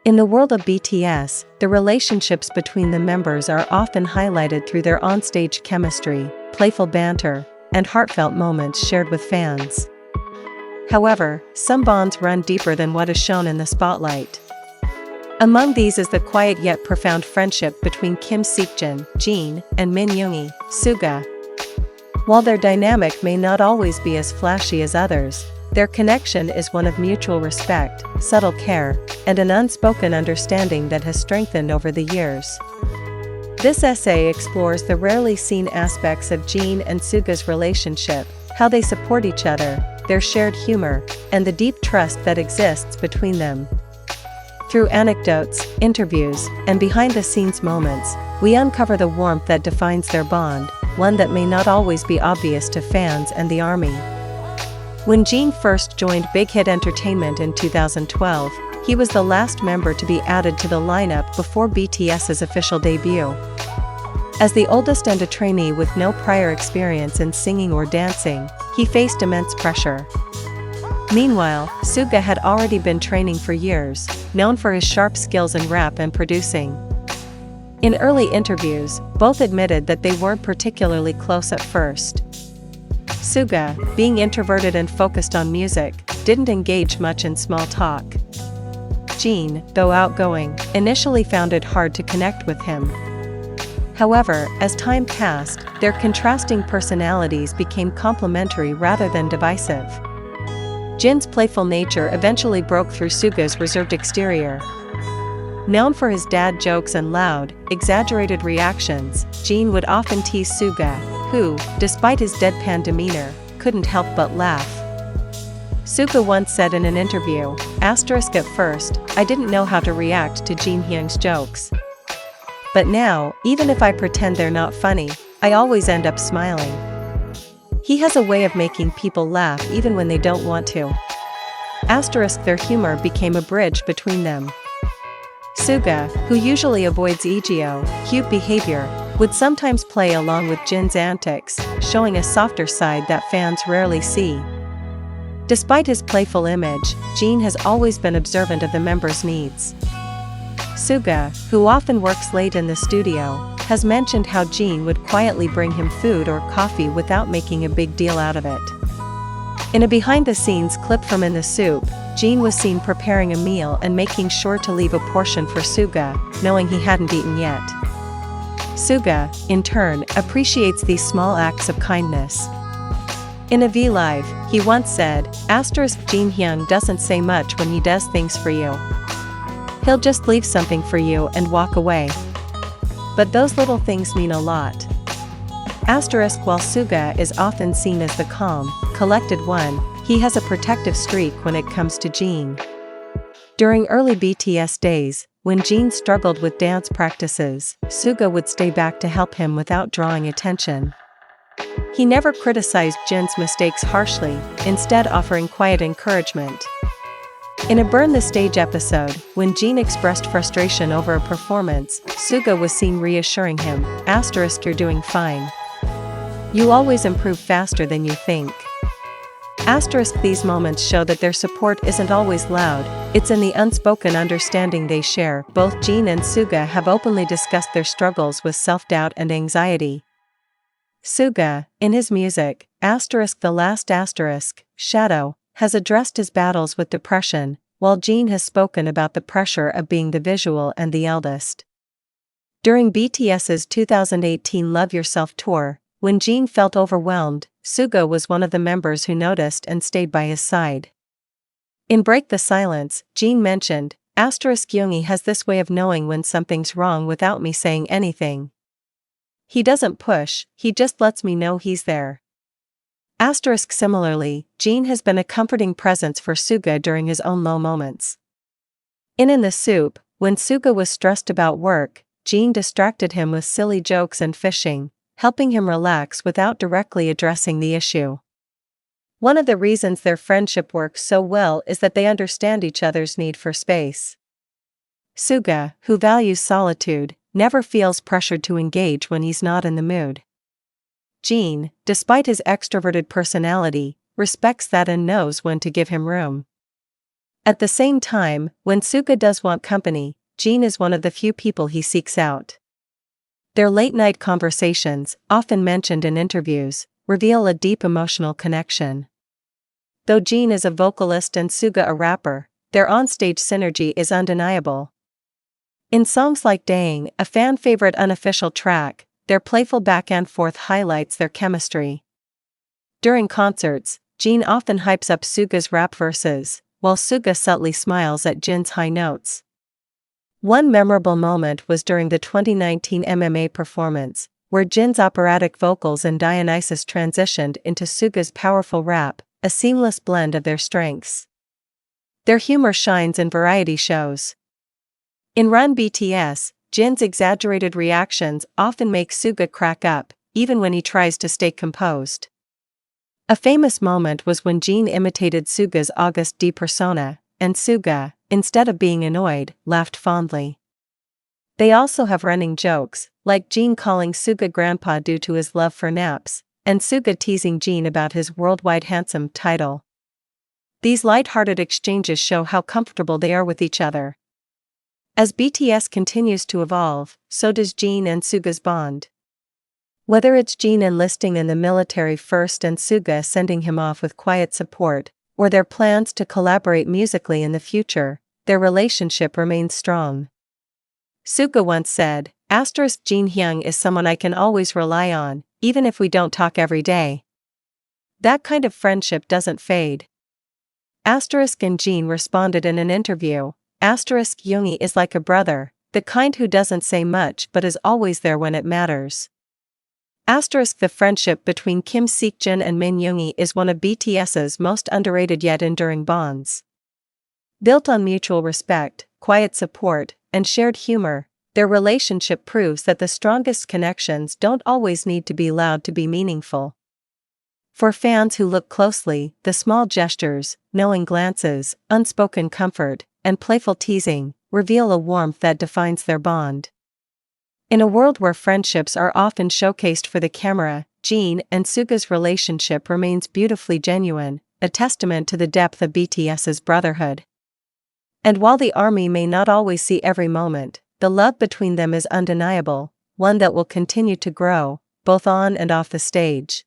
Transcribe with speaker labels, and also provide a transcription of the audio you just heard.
Speaker 1: In the world of BTS, the relationships between the members are often highlighted through their onstage chemistry, playful banter, and heartfelt moments shared with fans. However, some bonds run deeper than what is shown in the spotlight. Among these is the quiet yet profound friendship between Seokjin, Jin, and Yoongi, Suga. While their dynamic may not always be as flashy as others, their connection is one of mutual respect, subtle care, and an unspoken understanding that has strengthened over the years. This essay explores the rarely seen aspects of Jin and Suga's relationship, how they support each other, their shared humor, and the deep trust that exists between them. Through anecdotes, interviews, and behind-the-scenes moments, we uncover the warmth that defines their bond, one that may not always be obvious to fans and the ARMY. When Jin first joined Big Hit Entertainment in 2012, he was the last member to be added to the lineup before BTS's official debut. As the oldest and a trainee with no prior experience in singing or dancing, he faced immense pressure. Meanwhile, Suga had already been training for years, known for his sharp skills in rap and producing. In early interviews, both admitted that they weren't particularly close at first. Suga, being introverted and focused on music, didn't engage much in small talk. Jin, though outgoing, initially found it hard to connect with him. However, as time passed, their contrasting personalities became complementary rather than divisive. Jin's playful nature eventually broke through Suga's reserved exterior. Known for his dad jokes and loud, exaggerated reactions, Jin would often tease Suga, who, despite his deadpan demeanor, couldn't help but laugh. Suga once said in an interview, "At first, I didn't know how to react to Jin Hyung's jokes. But now, even if I pretend they're not funny, I always end up smiling. He has a way of making people laugh even when they don't want to." Their humor became a bridge between them. Suga, who usually avoids cute behavior, would sometimes play along with Jin's antics, showing a softer side that fans rarely see. Despite his playful image, Jin has always been observant of the members' needs. Suga, who often works late in the studio, has mentioned how Jin would quietly bring him food or coffee without making a big deal out of it. In a behind-the-scenes clip from In the Soup, Jin was seen preparing a meal and making sure to leave a portion for Suga, knowing he hadn't eaten yet. Suga, in turn, appreciates these small acts of kindness. In a V Live, he once said, "Jin Hyung doesn't say much when he does things for you. He'll just leave something for you and walk away. But those little things mean a lot." While Suga is often seen as the calm, collected one, he has a protective streak when it comes to Jin. During early BTS days, when Jin struggled with dance practices, Suga would stay back to help him without drawing attention. He never criticized Jin's mistakes harshly, instead offering quiet encouragement. In a Burn the Stage episode, when Jin expressed frustration over a performance, Suga was seen reassuring him, "You're doing fine. You always improve faster than you think." These moments show that their support isn't always loud, it's in the unspoken understanding they share. Both Jin and Suga have openly discussed their struggles with self-doubt and anxiety. Suga, in his music, The Last Shadow, has addressed his battles with depression, while Jin has spoken about the pressure of being the visual and the eldest. During BTS's 2018 Love Yourself tour, when Jin felt overwhelmed, Suga was one of the members who noticed and stayed by his side. In Break the Silence, Jin mentioned, "Yoongi has this way of knowing when something's wrong without me saying anything. He doesn't push, he just lets me know he's there." Similarly, Jin has been a comforting presence for Suga during his own low moments. In the Soup, when Suga was stressed about work, Jin distracted him with silly jokes and fishing, helping him relax without directly addressing the issue. One of the reasons their friendship works so well is that they understand each other's need for space. Suga, who values solitude, never feels pressured to engage when he's not in the mood. Jin, despite his extroverted personality, respects that and knows when to give him room. At the same time, when Suga does want company, Jin is one of the few people he seeks out. Their late-night conversations, often mentioned in interviews, reveal a deep emotional connection. Though Jin is a vocalist and Suga a rapper, their on-stage synergy is undeniable. In songs like Dang, a fan-favorite unofficial track, their playful back-and-forth highlights their chemistry. During concerts, Jin often hypes up Suga's rap verses, while Suga subtly smiles at Jin's high notes. One memorable moment was during the 2019 MMA performance, where Jin's operatic vocals and Dionysus transitioned into Suga's powerful rap, a seamless blend of their strengths. Their humor shines in variety shows. In Run BTS, Jin's exaggerated reactions often make Suga crack up, even when he tries to stay composed. A famous moment was when Jin imitated Suga's August D persona, and Suga, instead of being annoyed, laughed fondly. They also have running jokes, like Jin calling Suga grandpa due to his love for naps, and Suga teasing Jin about his worldwide handsome title. These light-hearted exchanges show how comfortable they are with each other. As BTS continues to evolve, so does Jin and Suga's bond. Whether it's Jin enlisting in the military first and Suga sending him off with quiet support, or their plans to collaborate musically in the future, their relationship remains strong. Suga once said, Jin Hyung is someone I can always rely on, even if we don't talk every day. That kind of friendship doesn't fade. And Jin responded in an interview, Yoongi is like a brother, the kind who doesn't say much but is always there when it matters. The friendship between Kim Seokjin and Min Yoongi is one of BTS's most underrated yet enduring bonds. Built on mutual respect, quiet support, and shared humor, their relationship proves that the strongest connections don't always need to be loud to be meaningful. For fans who look closely, the small gestures, knowing glances, unspoken comfort, and playful teasing reveal a warmth that defines their bond. In a world where friendships are often showcased for the camera, Jin and Suga's relationship remains beautifully genuine, a testament to the depth of BTS's brotherhood. And while the ARMY may not always see every moment, the love between them is undeniable, one that will continue to grow, both on and off the stage.